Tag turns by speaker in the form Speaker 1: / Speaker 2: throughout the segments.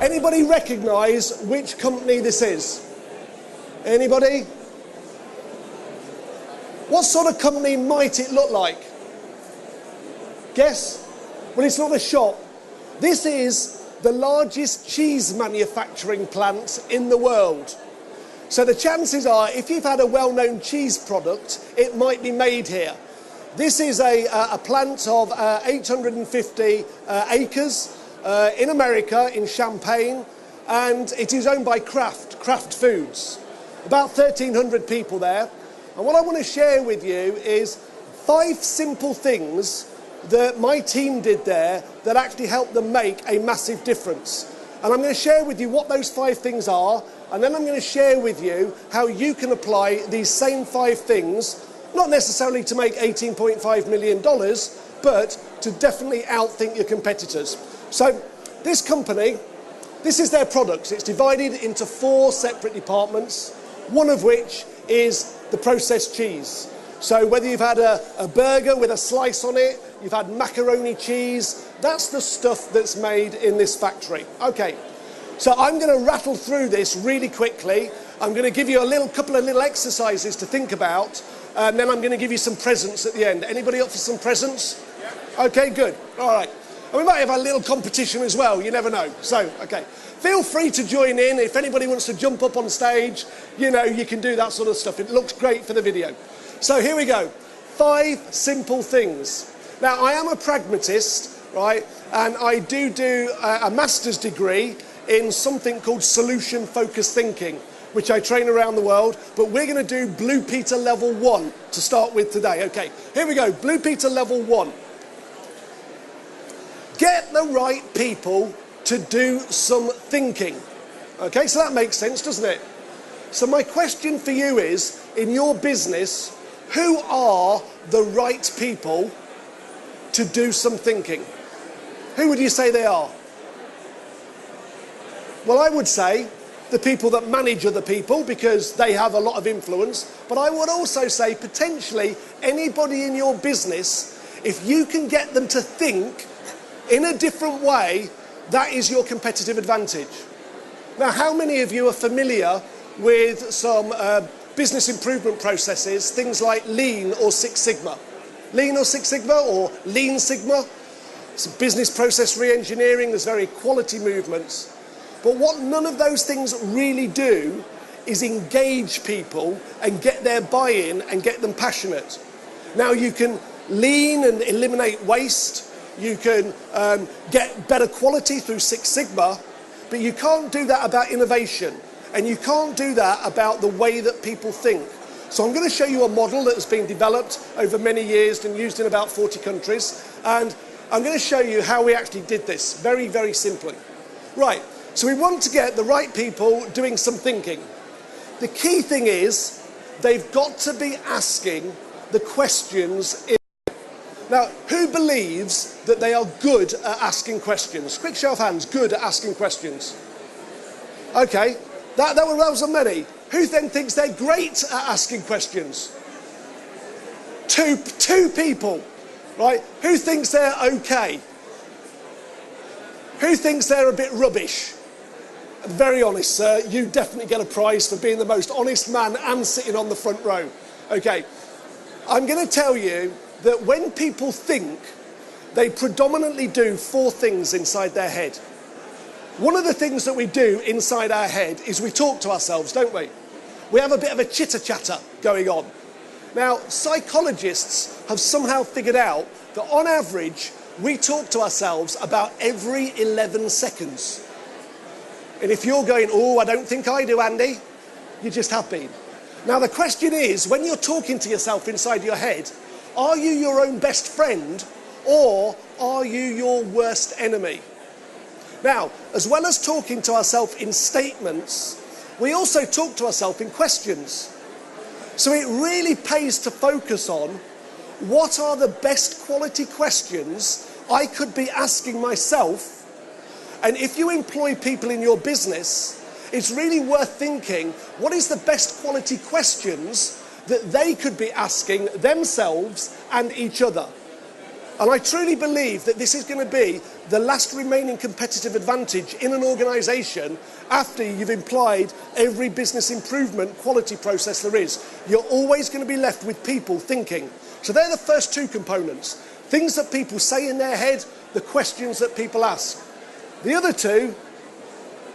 Speaker 1: Anybody recognise which company this is? Anybody? What sort of company might it look like? Guess? Well, it's not a shop. This is the largest cheese manufacturing plant in the world. So the chances are, if you've had a well-known cheese product, it might be made here. This is a plant of 850 acres in America, in Champaign, and it is owned by Kraft Foods. About 1,300 people there. And what I want to share with you is 5 simple things that my team did there that actually helped them make a massive difference. And I'm going to share with you what those 5 things are, and then I'm going to share with you how you can apply these same 5 things, not necessarily to make $18.5 million, but to definitely outthink your competitors. So this company, this is their products. It's divided into 4 separate departments, one of which is the processed cheese. So whether you've had a burger with a slice on it, you've had macaroni cheese, that's the stuff that's made in this factory. Okay, so I'm going to rattle through this really quickly. I'm going to give you a couple of little exercises to think about, and then I'm going to give you some presents at the end. Anybody up for some presents? Yeah. Okay, good. All right. And we might have a little competition as well, you never know. So, okay. Feel free to join in. If anybody wants to jump up on stage, you know, you can do that sort of stuff. It looks great for the video. So here we go. 5 simple things. Now, I am a pragmatist, right? And I do a master's degree in something called solution-focused thinking, which I train around the world. But we're going to do Blue Peter Level 1 to start with today. Okay, here we go. Blue Peter Level 1. Get the right people to do some thinking. Okay, so that makes sense, doesn't it? So my question for you is, in your business, who are the right people to do some thinking? Who would you say they are? Well, I would say the people that manage other people, because they have a lot of influence. But I would also say potentially anybody in your business, if you can get them to think in a different way, that is your competitive advantage. Now, how many of you are familiar with some business improvement processes, things like Lean or Six Sigma? Lean or Six Sigma or Lean Sigma? It's business process re-engineering, there's very quality movements. But what none of those things really do is engage people and get their buy-in and get them passionate. Now, you can lean and eliminate waste. You can get better quality through Six Sigma, but you can't do that about innovation, and you can't do that about the way that people think. So I'm going to show you a model that has been developed over many years and used in about 40 countries, and I'm going to show you how we actually did this, very, very simply. Right, so we want to get the right people doing some thinking. The key thing is, they've got to be asking the questions. Now, who believes that they are good at asking questions? Quick show of hands, good at asking questions. Okay, that was many. Who then thinks they're great at asking questions? Two people, right? Who thinks they're okay? Who thinks they're a bit rubbish? Very honest, sir, you definitely get a prize for being the most honest man and sitting on the front row. Okay, I'm going to tell you that when people think, they predominantly do 4 things inside their head. One of the things that we do inside our head is we talk to ourselves, don't we? We have a bit of a chitter-chatter going on. Now, psychologists have somehow figured out that on average, we talk to ourselves about every 11 seconds. And if you're going, oh, I don't think I do, Andy, you just have been. Now, the question is, when you're talking to yourself inside your head, are you your own best friend, or are you your worst enemy? Now, as well as talking to ourselves in statements, we also talk to ourselves in questions. So it really pays to focus on what are the best quality questions I could be asking myself. And if you employ people in your business, it's really worth thinking, what is the best quality questions that they could be asking themselves and each other? And I truly believe that this is going to be the last remaining competitive advantage in an organisation after you've implied every business improvement quality process there is. You're always going to be left with people thinking. So they're the first two components. Things that people say in their head, the questions that people ask. The other two,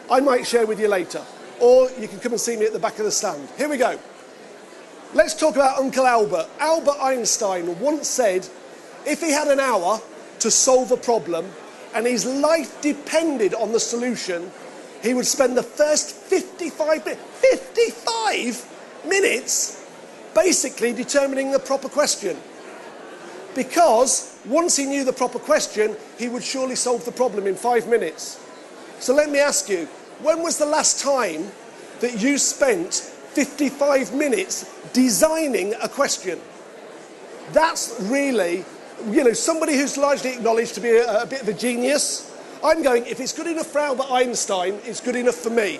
Speaker 1: I might share with you later. Or you can come and see me at the back of the stand. Here we go. Let's talk about Uncle Albert. Albert Einstein once said, if he had an hour to solve a problem and his life depended on the solution, he would spend the first 55 minutes basically determining the proper question. Because once he knew the proper question, he would surely solve the problem in 5 minutes. So let me ask you, when was the last time that you spent 55 minutes designing a question? That's really, somebody who's largely acknowledged to be a bit of a genius. I'm going, if it's good enough for Albert Einstein, it's good enough for me.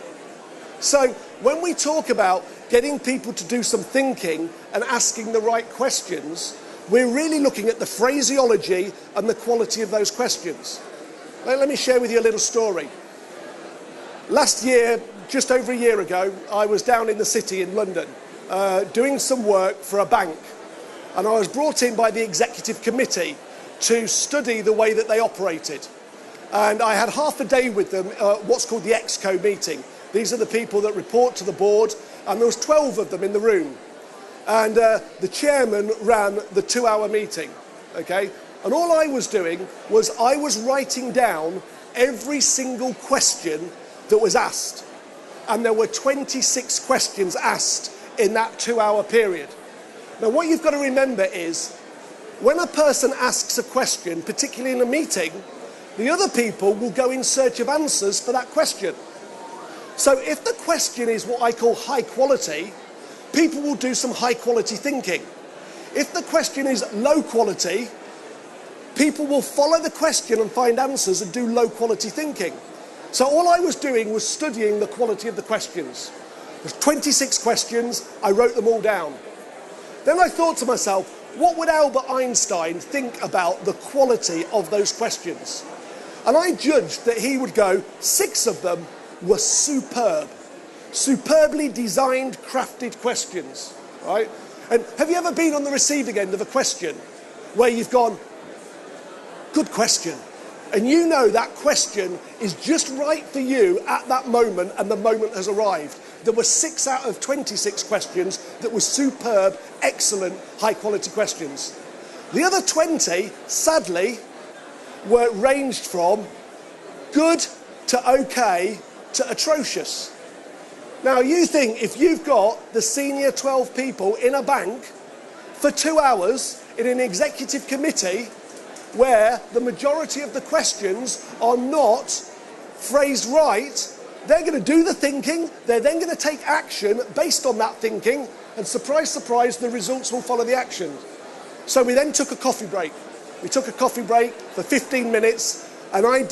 Speaker 1: So when we talk about getting people to do some thinking and asking the right questions, we're really looking at the phraseology and the quality of those questions. Let me share with you a little story. Last year, just over a year ago, I was down in the city in London doing some work for a bank. And I was brought in by the executive committee to study the way that they operated. And I had half a day with them, what's called the ExCo meeting. These are the people that report to the board, and there was 12 of them in the room. And the chairman ran the 2-hour meeting, okay? And all I was doing was I was writing down every single question that was asked. And there were 26 questions asked in that 2-hour period. Now, what you've got to remember is, when a person asks a question, particularly in a meeting, the other people will go in search of answers for that question. So if the question is what I call high quality, people will do some high quality thinking. If the question is low quality, people will follow the question and find answers and do low quality thinking. So all I was doing was studying the quality of the questions. There's 26 questions, I wrote them all down. Then I thought to myself, what would Albert Einstein think about the quality of those questions? And I judged that he would go, 6 of them were superb. Superbly designed, crafted questions, right? And have you ever been on the receiving end of a question where you've gone, good question, and you know that question is just right for you at that moment and the moment has arrived? There were 6 out of 26 questions that were superb, excellent, high-quality questions. The other 20, sadly, were ranged from good to okay to atrocious. Now, you think if you've got the senior 12 people in a bank for 2 hours in an executive committee where the majority of the questions are not phrased right, they're going to do the thinking, they're then going to take action based on that thinking, and surprise, surprise, the results will follow the action. So we then took a coffee break. We took a coffee break for 15 minutes, and I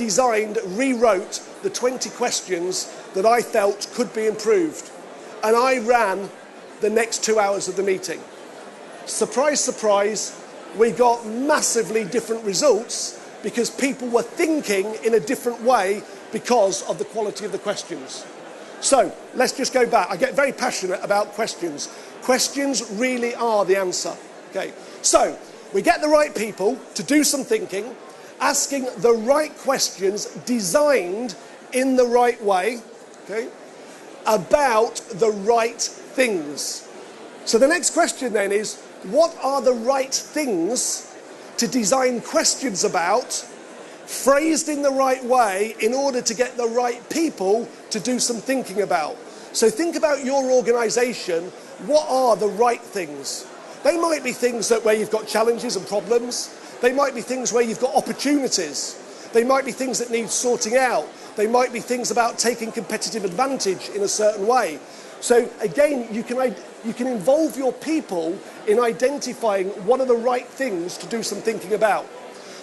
Speaker 1: rewrote the 20 questions that I felt could be improved. And I ran the next 2 hours of the meeting. Surprise, surprise, we got massively different results because people were thinking in a different way because of the quality of the questions. So let's just go back. I get very passionate about questions. Questions really are the answer. Okay. So we get the right people to do some thinking, asking the right questions designed in the right way, okay, about the right things. So the next question then is, what are the right things to design questions about, phrased in the right way in order to get the right people to do some thinking about? So think about your organisation. What are the right things? They might be things where you've got challenges and problems. They might be things where you've got opportunities. They might be things that need sorting out. They might be things about taking competitive advantage in a certain way. So again, you can involve your people in identifying what are the right things to do some thinking about.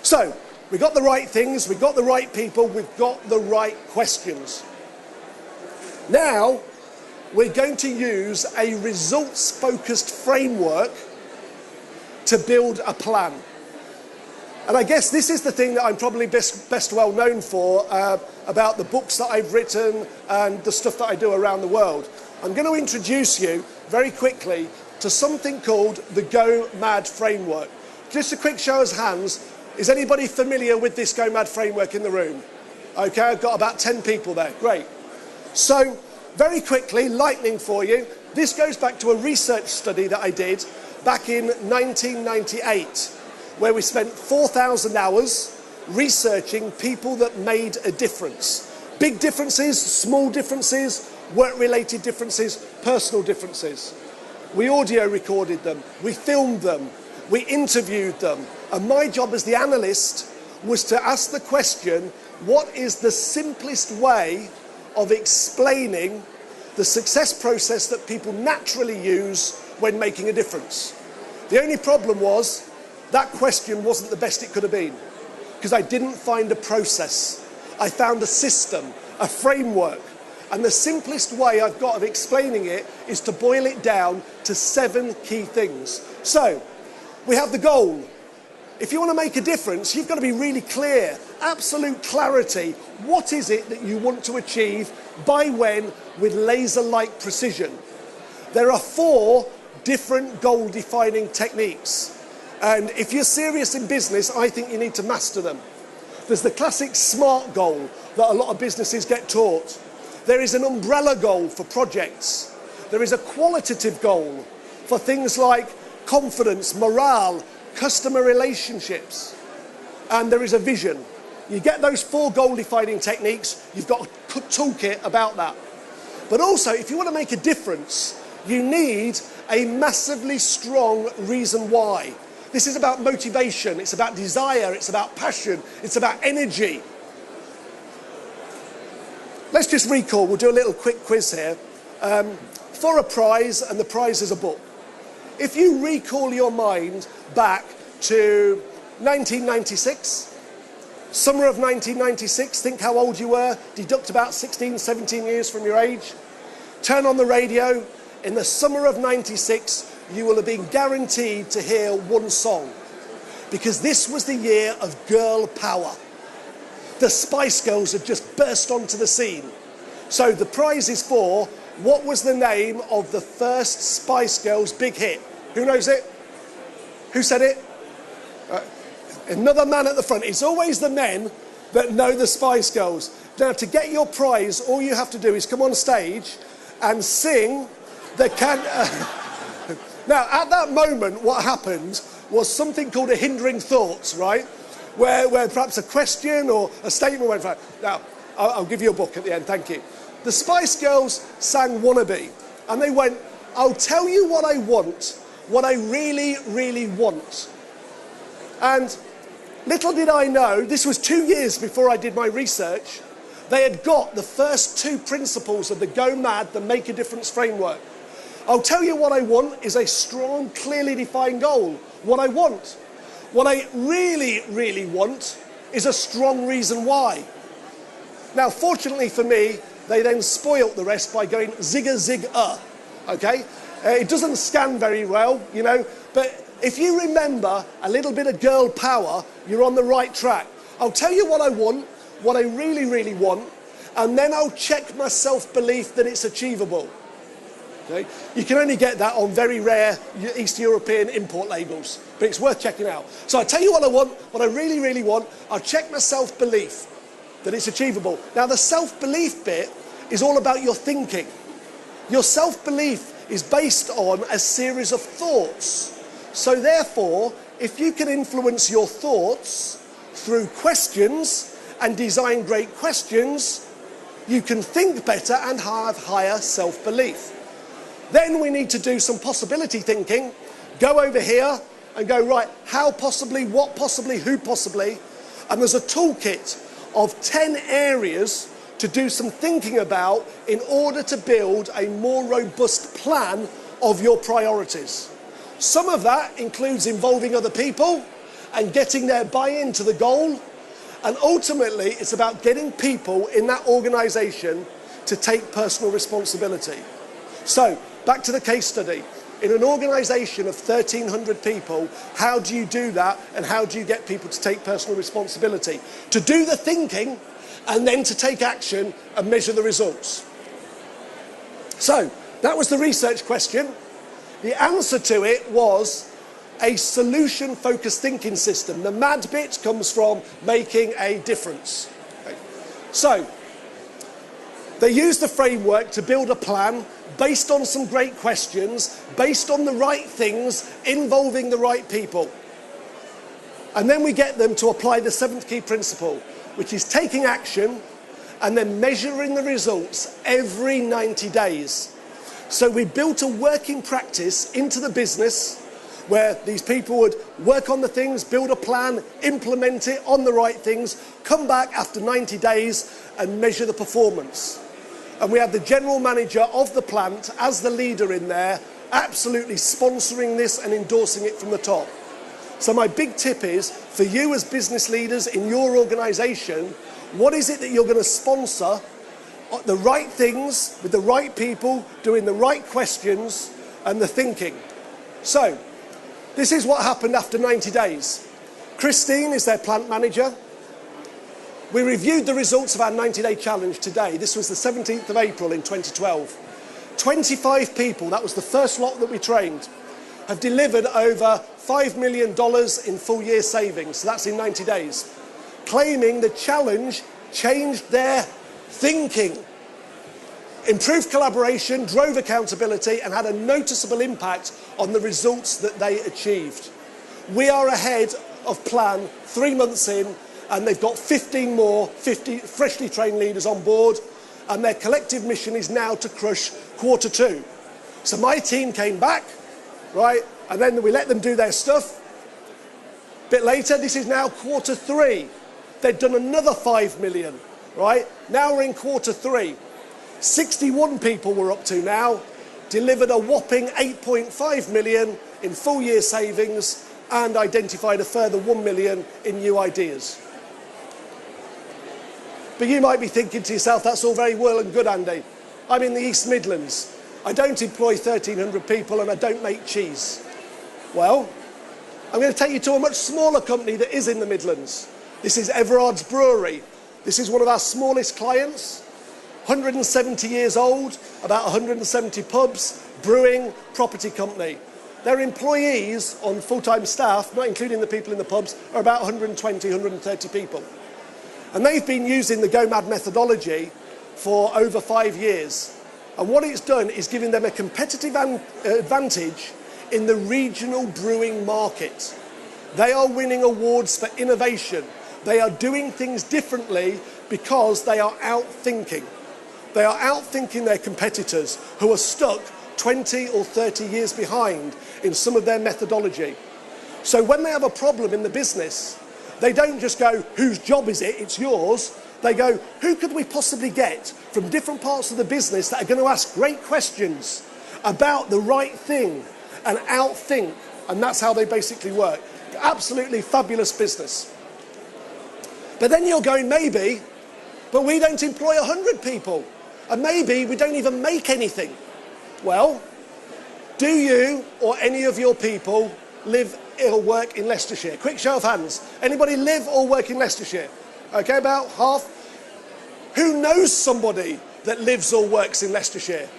Speaker 1: So we've got the right things, we've got the right people, we've got the right questions. Now, we're going to use a results-focused framework to build a plan. And I guess this is the thing that I'm probably best well known for about the books that I've written and the stuff that I do around the world. I'm going to introduce you very quickly to something called the Go Mad framework. Just a quick show of hands. Is anybody familiar with this Go Mad framework in the room? Okay, I've got about 10 people there. Great. So, very quickly, lightning for you. This goes back to a research study that I did back in 1998, where we spent 4,000 hours researching people that made a difference. Big differences, small differences, work-related differences, personal differences. We audio recorded them, we filmed them, we interviewed them, and my job as the analyst was to ask the question, what is the simplest way of explaining the success process that people naturally use when making a difference? The only problem was that question wasn't the best it could have been, because I didn't find a process. I found a system, a framework, and the simplest way I've got of explaining it is to boil it down to 7 key things. So, we have the goal. If you want to make a difference, you've got to be really clear, absolute clarity. What is it that you want to achieve, by when, with laser-like precision? There are 4 different goal-defining techniques. And if you're serious in business, I think you need to master them. There's the classic SMART goal that a lot of businesses get taught. There is an umbrella goal for projects. There is a qualitative goal for things like confidence, morale, customer relationships. And there is a vision. You get those 4 goal-defining techniques, you've got a toolkit about that. But also, if you want to make a difference, you need a massively strong reason why. This is about motivation, it's about desire, it's about passion, it's about energy. Let's just recall, we'll do a little quick quiz here, for a prize, and the prize is a book. If you recall your mind back to 1996, summer of 1996, think how old you were, deduct about 16, 17 years from your age, turn on the radio. In the summer of 96, you will have been guaranteed to hear one song, because this was the year of girl power. The Spice Girls had just burst onto the scene. So the prize is for, what was the name of the first Spice Girls big hit? Who knows it? Who said it? Another man at the front. It's always the men that know the Spice Girls. Now, to get your prize, all you have to do is come on stage and sing the Now, at that moment, what happened was something called a hindering thought, right? Where perhaps a question or a statement went from. Now, I'll give you a book at the end, thank you. The Spice Girls sang Wannabe, and they went, I'll tell you what I want, what I really, really want. And little did I know, this was 2 years before I did my research, they had got the first 2 principles of the Go Mad, the Make a Difference framework. I'll tell you what I want is a strong, clearly defined goal. What I want. What I really, really want is a strong reason why. Now, fortunately for me, they then spoilt the rest by going zigga zig okay? It doesn't scan very well, you know, but if you remember a little bit of girl power, you're on the right track. I'll tell you what I want, what I really, really want, and then I'll check my self-belief that it's achievable. Okay? You can only get that on very rare East European import labels, but it's worth checking out. So I'll tell you what I want, what I really, really want. I'll check my self-belief that it's achievable. Now, the self-belief bit is all about your thinking. Your self-belief is based on a series of thoughts. So therefore, if you can influence your thoughts through questions and design great questions, you can think better and have higher self-belief. Then we need to do some possibility thinking, go over here and go, right, how possibly, what possibly, who possibly, and there's a toolkit of 10 areas to do some thinking about in order to build a more robust plan of your priorities. Some of that includes involving other people and getting their buy-in to the goal, and ultimately it's about getting people in that organisation to take personal responsibility. So, back to the case study. In an organisation of 1,300 people, how do you do that, and how do you get people to take personal responsibility? To do the thinking and then to take action and measure the results. So, that was the research question. The answer to it was a solution-focused thinking system. The MAD bit comes from making a difference. Okay. So, they used the framework to build a plan based on some great questions, based on the right things, involving the right people. And then we get them to apply the 7th key principle, which is taking action and then measuring the results every 90 days. So we built a working practice into the business where these people would work on the things, build a plan, implement it on the right things, come back after 90 days and measure the performance. And we had the general manager of the plant as the leader in there, absolutely sponsoring this and endorsing it from the top. So my big tip is, for you as business leaders in your organisation, what is it that you're going to sponsor? The right things, with the right people, doing the right questions and the thinking. So, this is what happened after 90 days. Christine is their plant manager. We reviewed the results of our 90-day challenge today. This was the 17th of April in 2012. 25 people, that was the first lot that we trained, have delivered over $5 million in full year savings. So that's in 90 days. Claiming the challenge changed their thinking, improved collaboration, drove accountability, and had a noticeable impact on the results that they achieved. We are ahead of plan 3 months in, and they've got 15 more, 50 freshly trained leaders on board, and their collective mission is now to crush Q2. So my team came back, right, and then we let them do their stuff. A bit later, this is now Q3. They'd done another 5 million, right? Now we're in Q3. 61 people we're up to now, delivered a whopping 8.5 million in full year savings and identified a further 1 million in new ideas. But you might be thinking to yourself, that's all very well and good, Andy. I'm in the East Midlands. I don't employ 1,300 people and I don't make cheese. Well, I'm going to take you to a much smaller company that is in the Midlands. This is Everard's Brewery. This is one of our smallest clients. 170 years old, about 170 pubs, brewing, property company. Their employees on full-time staff, not including the people in the pubs, are about 120, 130 people. And they've been using the GoMad methodology for over 5 years. And what it's done is giving them a competitive advantage in the regional brewing market. They are winning awards for innovation. They are doing things differently because they are outthinking. They are outthinking their competitors who are stuck 20 or 30 years behind in some of their methodology. So when they have a problem in the business, they don't just go, whose job is it? It's yours. They go, who could we possibly get from different parts of the business that are going to ask great questions about the right thing and outthink? And that's how they basically work. Absolutely fabulous business. But then you're going, maybe, but we don't employ 100 people. And maybe we don't even make anything. Well, do you or any of your people live or work in Leicestershire? Quick show of hands. Anybody live or work in Leicestershire? Okay, about half. Who knows somebody that lives or works in Leicestershire?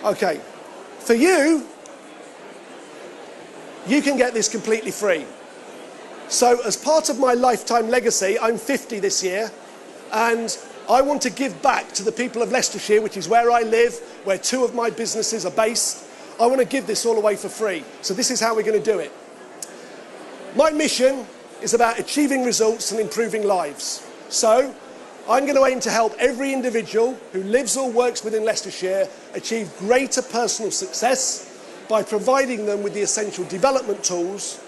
Speaker 1: Okay. For you, you can get this completely free. So as part of my lifetime legacy, I'm 50 this year, and I want to give back to the people of Leicestershire, which is where I live, where 2 of my businesses are based. I want to give this all away for free. So this is how we're going to do it. My mission is about achieving results and improving lives. So I'm going to aim to help every individual who lives or works within Leicestershire achieve greater personal success by providing them with the essential development tools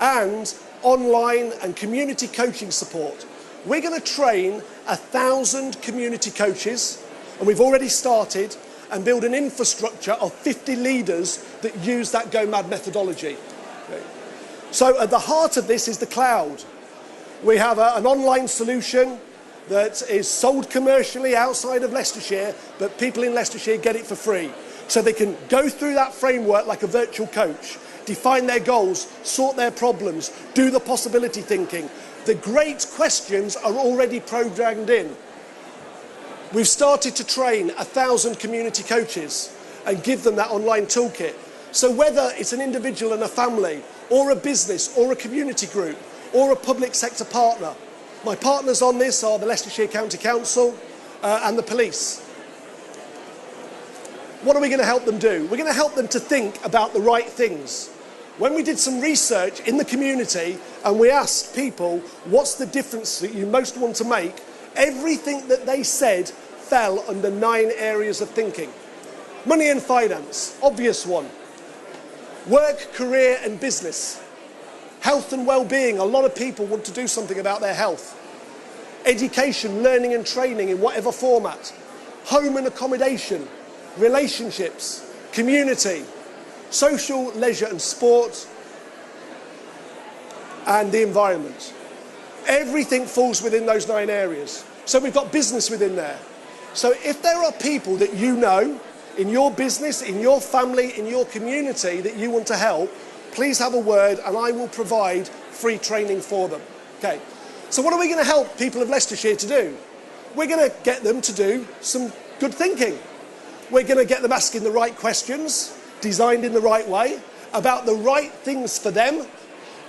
Speaker 1: and online and community coaching support. We're going to train 1,000 community coaches, and we've already started, and build an infrastructure of 50 leaders that use that GoMad methodology. Okay. So at the heart of this is the cloud. We have an online solution that is sold commercially outside of Leicestershire, but people in Leicestershire get it for free. So they can go through that framework like a virtual coach, define their goals, sort their problems, do the possibility thinking. The great questions are already programmed in. We've started to train 1,000 community coaches and give them that online toolkit. So whether it's an individual and a family, or a business, or a community group, or a public sector partner, my partners on this are the Leicestershire County Council and the police. What are we going to help them do? We're going to help them to think about the right things. When we did some research in the community and we asked people, what's the difference that you most want to make? Everything that they said fell under 9 areas of thinking. Money and finance, obvious one. Work, career and business. Health and well-being, a lot of people want to do something about their health. Education, learning and training in whatever format. Home and accommodation. Relationships, community, social, leisure and sport, and the environment. Everything falls within those 9 areas. So we've got business within there. So if there are people that you know in your business, in your family, in your community that you want to help, please have a word and I will provide free training for them. Okay. So what are we going to help people of Leicestershire to do? We're going to get them to do some good thinking. We're going to get them asking the right questions, designed in the right way, about the right things for them,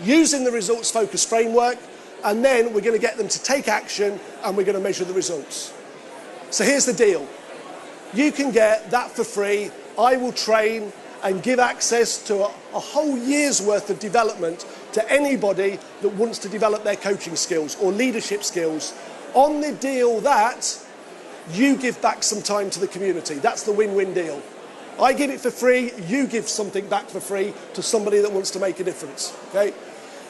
Speaker 1: using the results-focused framework, and then we're going to get them to take action and we're going to measure the results. So here's the deal. You can get that for free. I will train and give access to a whole year's worth of development to anybody that wants to develop their coaching skills or leadership skills on the deal that you give back some time to the community. That's the win-win deal. I give it for free, you give something back for free to somebody that wants to make a difference, okay?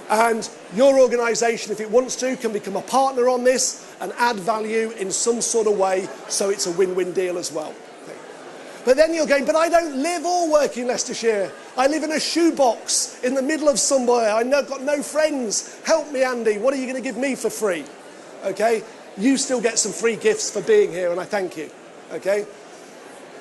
Speaker 1: And your organisation, if it wants to, can become a partner on this and add value in some sort of way, so it's a win-win deal as well. Okay. But then you're going, but I don't live or work in Leicestershire. I live in a shoebox in the middle of somewhere. I've got no friends. Help me, Andy. What are you going to give me for free? Okay. You still get some free gifts for being here, and I thank you, okay?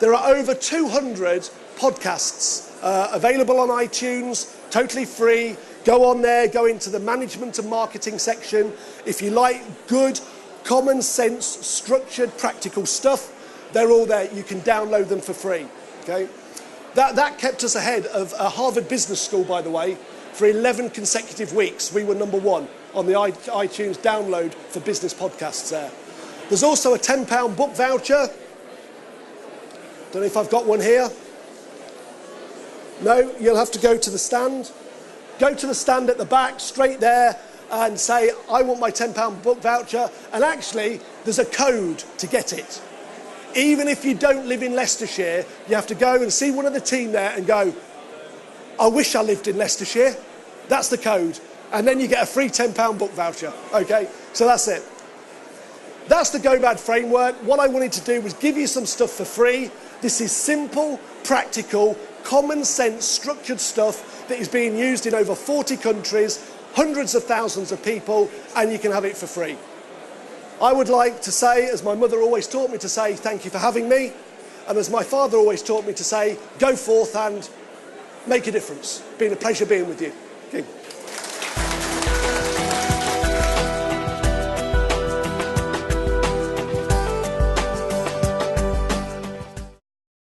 Speaker 1: There are over 200 podcasts available on iTunes, totally free. Go on there, go into the management and marketing section. If you like good, common sense, structured, practical stuff, they're all there. You can download them for free, okay? That kept us ahead of Harvard Business School, by the way, for 11 consecutive weeks. We were #1 on the iTunes download for business podcasts there. There's also a £10 book voucher. Don't know if I've got one here. No, you'll have to go to the stand. Go to the stand at the back, straight there, and say, I want my £10 book voucher. And actually, there's a code to get it. Even if you don't live in Leicestershire, you have to go and see one of the team there and go, I wish I lived in Leicestershire. That's the code. And then you get a free £10 book voucher, okay? So that's it. That's the Gibert framework. What I wanted to do was give you some stuff for free. This is simple, practical, common sense, structured stuff that is being used in over 40 countries, hundreds of thousands of people, and you can have it for free. I would like to say, as my mother always taught me to say, thank you for having me. And as my father always taught me to say, go forth and make a difference. It's been a pleasure being with you. Okay.